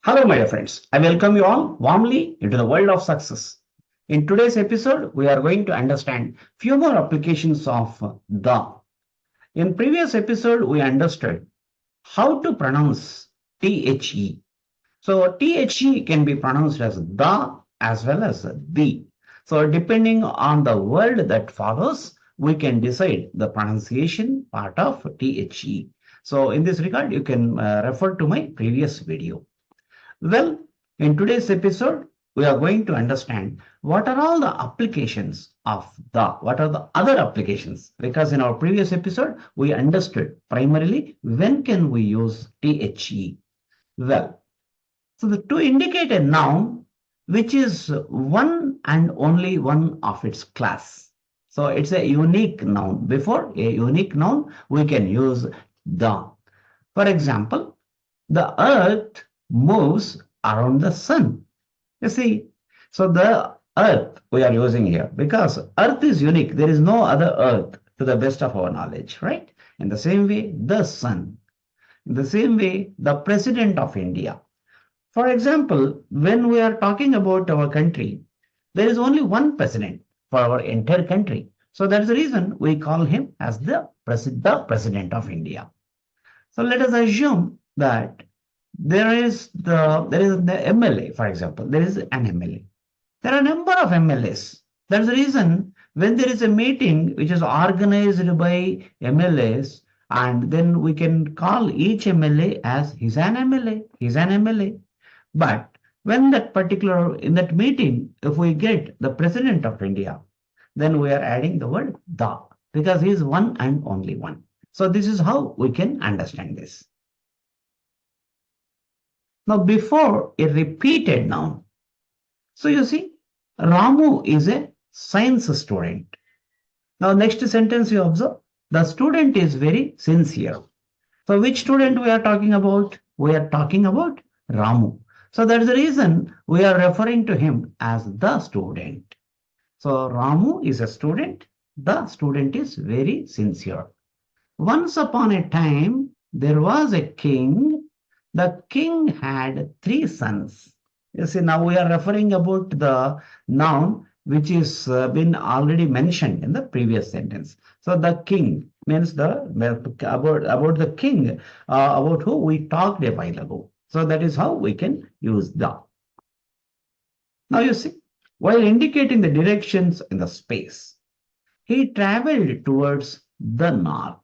Hello, my dear friends. I welcome you all warmly into the world of success. In today's episode, we are going to understand few more applications of the. In previous episode, we understood how to pronounce THE. So THE can be pronounced as the as well as the. So depending on the word that follows, we can decide the pronunciation part of THE. So in this regard, you can refer to my previous video. Well, in today's episode, we are going to understand what are all the applications of what are the other applications? Because in our previous episode, we understood primarily when can we use THE. Well, so to indicate a noun which is one and only one of its class. So it's a unique noun. Before a unique noun, we can use the. For example, the earth moves around the sun. You see, so the earth we are using here because earth is unique. There is no other earth to the best of our knowledge, right? In the same way, the sun. In the same way, the president of India. For example, when we are talking about our country, there is only one president for our entire country. So that's the reason we call him as the president of India. So let us assume that there is the MLA, for example. There is an MLA. There are a number of MLAs. That's the reason when there is a meeting which is organized by MLAs, and then we can call each MLA as he's an MLA, he's an MLA. But when in that meeting, if we get the president of India, then we are adding the word the, because he is one and only one. So this is how we can understand this. Now, before a repeated noun, so you see, Ramu is a science student. Now, next sentence you observe, the student is very sincere. So, which student we are talking about? We are talking about Ramu. So, that's the reason we are referring to him as the student. So, Ramu is a student. The student is very sincere. Once upon a time, there was a king. The king had 3 sons. You see, now we are referring about the noun which is been already mentioned in the previous sentence. So the king means about the king about who we talked a while ago. So that is how we can use the. Now you see, while indicating the directions in the space, he traveled towards the north.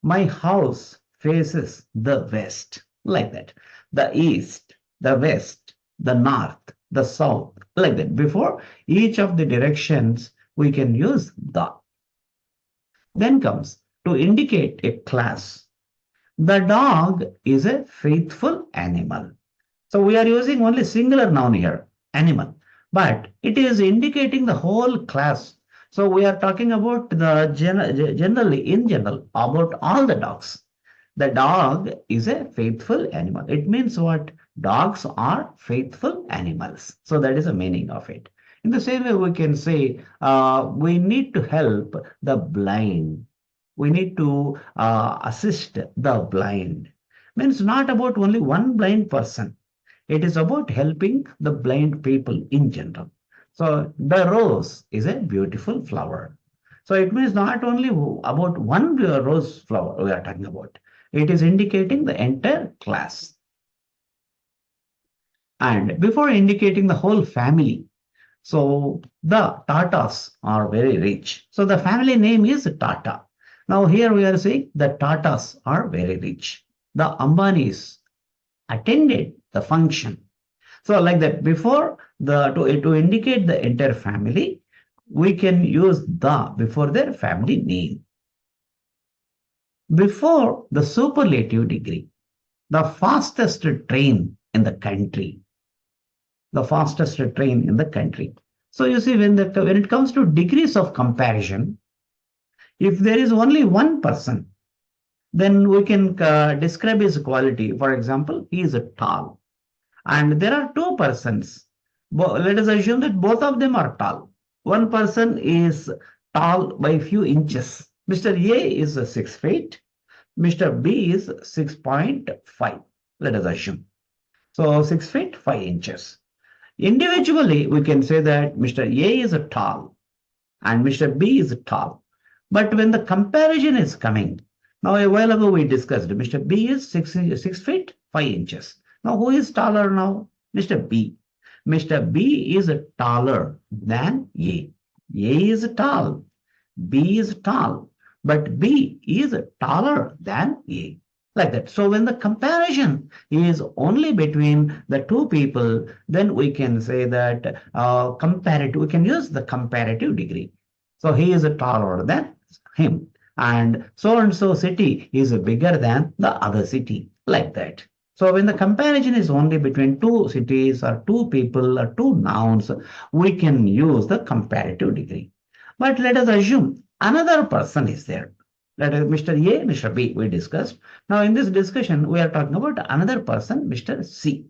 My house faces the west. Like that. The east, the west, the north, the south, like that. Before each of the directions, we can use the. Then comes to indicate a class. The dog is a faithful animal. So we are using only singular noun here, animal, but it is indicating the whole class. So we are talking about the in general, about all the dogs. The dog is a faithful animal. It means what? Dogs are faithful animals. So that is the meaning of it. In the same way, we can say we need to help the blind. We need to assist the blind. Means not about only one blind person. It is about helping the blind people in general. So the rose is a beautiful flower. So it means not only about one rose flower we are talking about. It is indicating the entire class. And before indicating the whole family, so the Tatas are very rich. So the family name is Tata. Now here we are saying the Tatas are very rich. The Ambanis attended the function. So like that, before to indicate the entire family, we can use the before their family name. Before the superlative degree, the fastest train in the country. The fastest train in the country. So you see, when it comes to degrees of comparison, if there is only one person, then we can describe his quality. For example, he is tall. And there are 2 persons. Let us assume that both of them are tall. One person is tall by few inches. Mr. A is 6 feet. Mr. B is 6.5. Let us assume. So 6 feet 5 inches. Individually, we can say that Mr. A is tall and Mr. B is tall. But when the comparison is coming, now a while ago we discussed Mr. B is 6 feet 5 inches. Now who is taller now? Mr. B. Mr. B is taller than A. A is tall. B is tall. But B is taller than A. Like that. So when the comparison is only between the two people, then we can say that comparative, we can use the comparative degree. So he is taller than him. And so city is bigger than the other city. Like that. So when the comparison is only between two cities or two people or two nouns, we can use the comparative degree. But let us assume another person is there. That is Mr. A, Mr. B, we discussed. Now, in this discussion, we are talking about another person, Mr. C.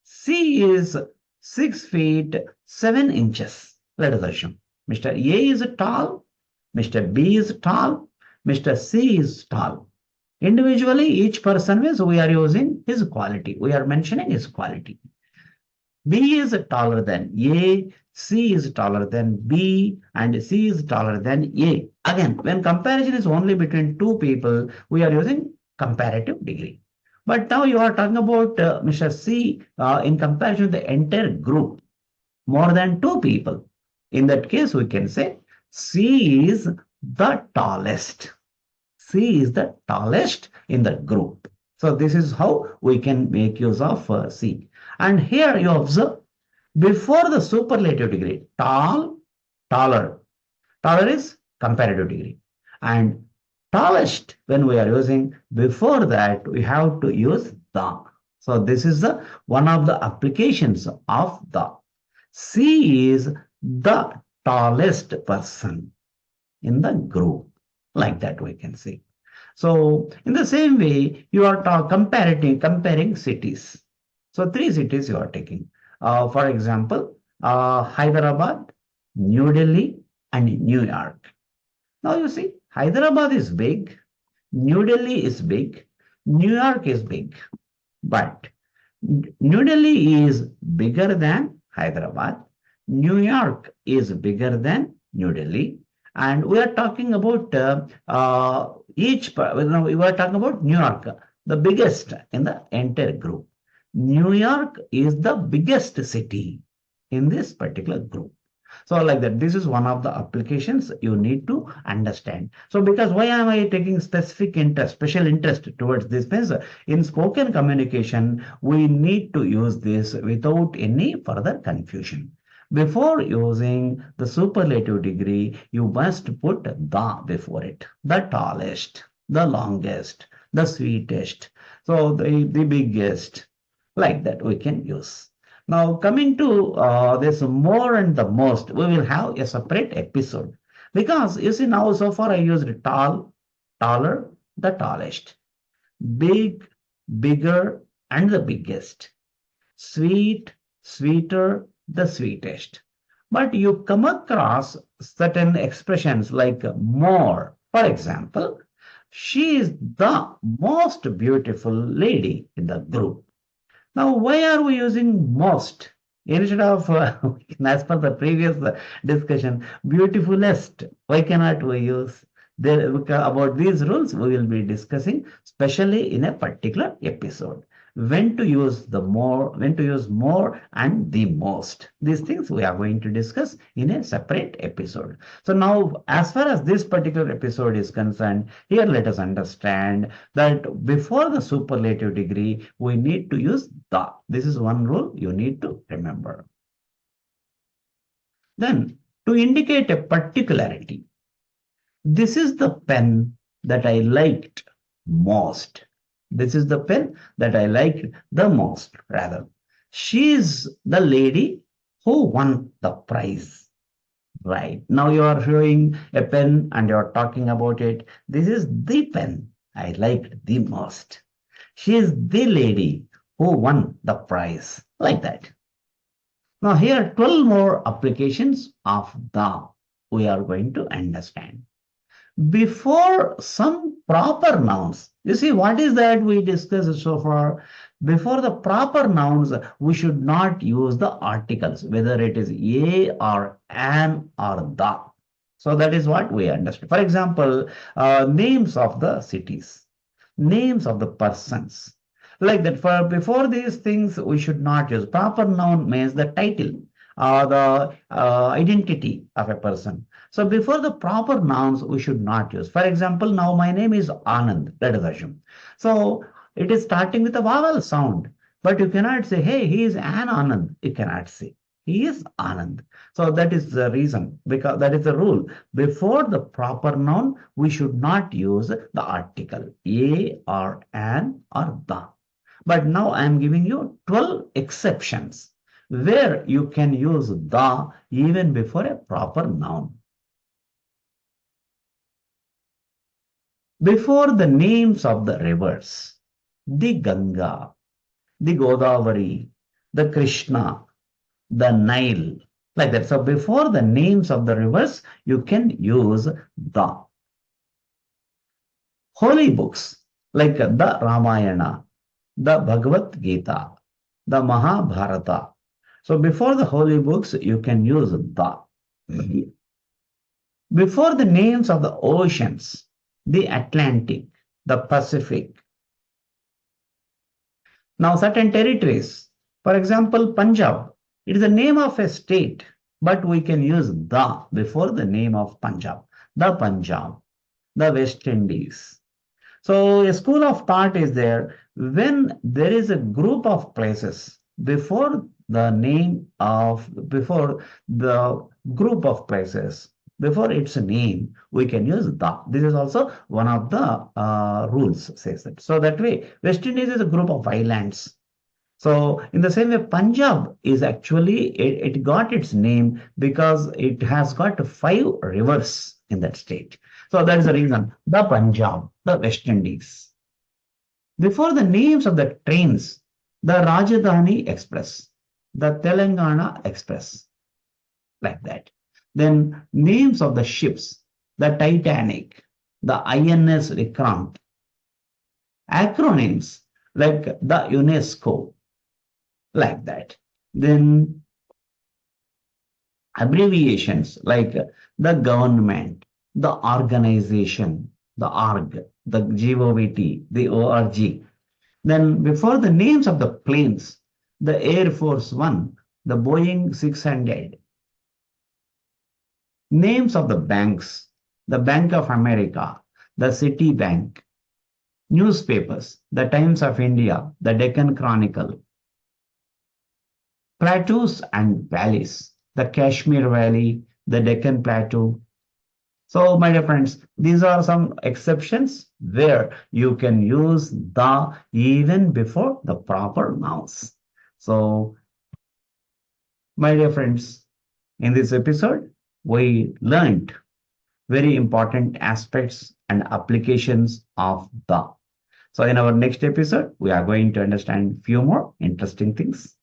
C is 6 feet 7 inches. Let us assume. Mr. A is tall, Mr. B is tall, Mr. C is tall. Individually, each person is, we are using his quality. We are mentioning his quality. B is taller than A, C is taller than B, and C is taller than A. Again, when comparison is only between two people, we are using comparative degree. But now you are talking about Mr. C in comparison to the entire group, more than two people. In that case, we can say C is the tallest. C is the tallest in the group. So this is how we can make use of C. And here you observe, before the superlative degree, tall, taller. Taller is comparative degree. And tallest, when we are using, before that, we have to use the. So this is the one of the applications of the. C is the tallest person in the group. Like that we can see. So in the same way, you are comparing cities. So 3 cities you are taking. For example, Hyderabad, New Delhi, and New York. Now you see, Hyderabad is big, New Delhi is big, New York is big. But New Delhi is bigger than Hyderabad, New York is bigger than New Delhi. And we are talking about we were talking about New York, the biggest in the entire group. New York is the biggest city in this particular group. So like that, this is one of the applications you need to understand. So because why am I taking specific interest, special interest towards this means in spoken communication, we need to use this without any further confusion. Before using the superlative degree, you must put the before it. The tallest, the longest, the sweetest, so the biggest, like that we can use. Now coming to this more and the most, we will have a separate episode. Because you see now so far I used tall, taller, the tallest, big, bigger, and the biggest, sweet, sweeter, the sweetest. But you come across certain expressions like more. For example, she is the most beautiful lady in the group. Now, why are we using most instead of, as per the previous discussion, beautifulest? Why cannot we use there? About these rules, we will be discussing, especially in a particular episode. When to use the more, when to use more and the most. These things we are going to discuss in a separate episode. So now, as far as this particular episode is concerned, here let us understand that before the superlative degree, we need to use the. This is one rule you need to remember. Then, to indicate a particularity, this is the pen that I liked most. This is the pen that I liked the most, rather. She is the lady who won the prize. Right. Now you are showing a pen and you are talking about it. This is the pen I liked the most. She is the lady who won the prize. Like that. Now here 12 more applications of the we are going to understand. Before some proper nouns, you see what is that we discussed so far? before the proper nouns, we should not use the articles, whether it is a or an or the. So that is what we understand. For example, names of the cities, names of the persons. Like that, for before these things, we should not use. Proper noun means the title or the identity of a person. So before the proper nouns, we should not use. For example, now my name is Anand, let us assume. So it is starting with a vowel sound, but you cannot say, hey, he is an Anand. You cannot say. He is Anand. So that is the reason, because that is the rule. Before the proper noun, we should not use the article a or an or the. But now I am giving you 12 exceptions where you can use the even before a proper noun. Before the names of the rivers, the Ganga, the Godavari, the Krishna, the Nile, like that. So before the names of the rivers, you can use the. Holy books like the Ramayana, the Bhagavad Gita, the Mahabharata. So before the holy books, you can use the. Before the names of the oceans, the Atlantic, the Pacific. Now certain territories, for example, Punjab, it is the name of a state, but we can use the before the name of Punjab, the Punjab, the West Indies. So a school of thought is there when there is a group of places before the group of places, before its name, we can use the. This is also one of the rules says that. So that way, West Indies is a group of islands. So in the same way, Punjab is actually, it got its name because it has got 5 rivers in that state. So that is the reason, the Punjab, the West Indies. Before the names of the trains, the Rajdhani Express, the Telangana Express, like that. Then names of the ships, the Titanic, the INS Vikrant. Acronyms like the UNESCO, like that. Then abbreviations like the government, the organization, the org, the GOVT, the ORG. Then before the names of the planes, the Air Force One, the Boeing 600. Names of the banks, the Bank of America, the Citibank. Newspapers, the Times of India, the Deccan Chronicle. Plateaus and valleys, the Kashmir Valley, the Deccan Plateau. So, my dear friends, these are some exceptions where you can use the even before the proper nouns. So, my dear friends, in this episode, we learned very important aspects and applications of the. So, in our next episode, we are going to understand few more interesting things.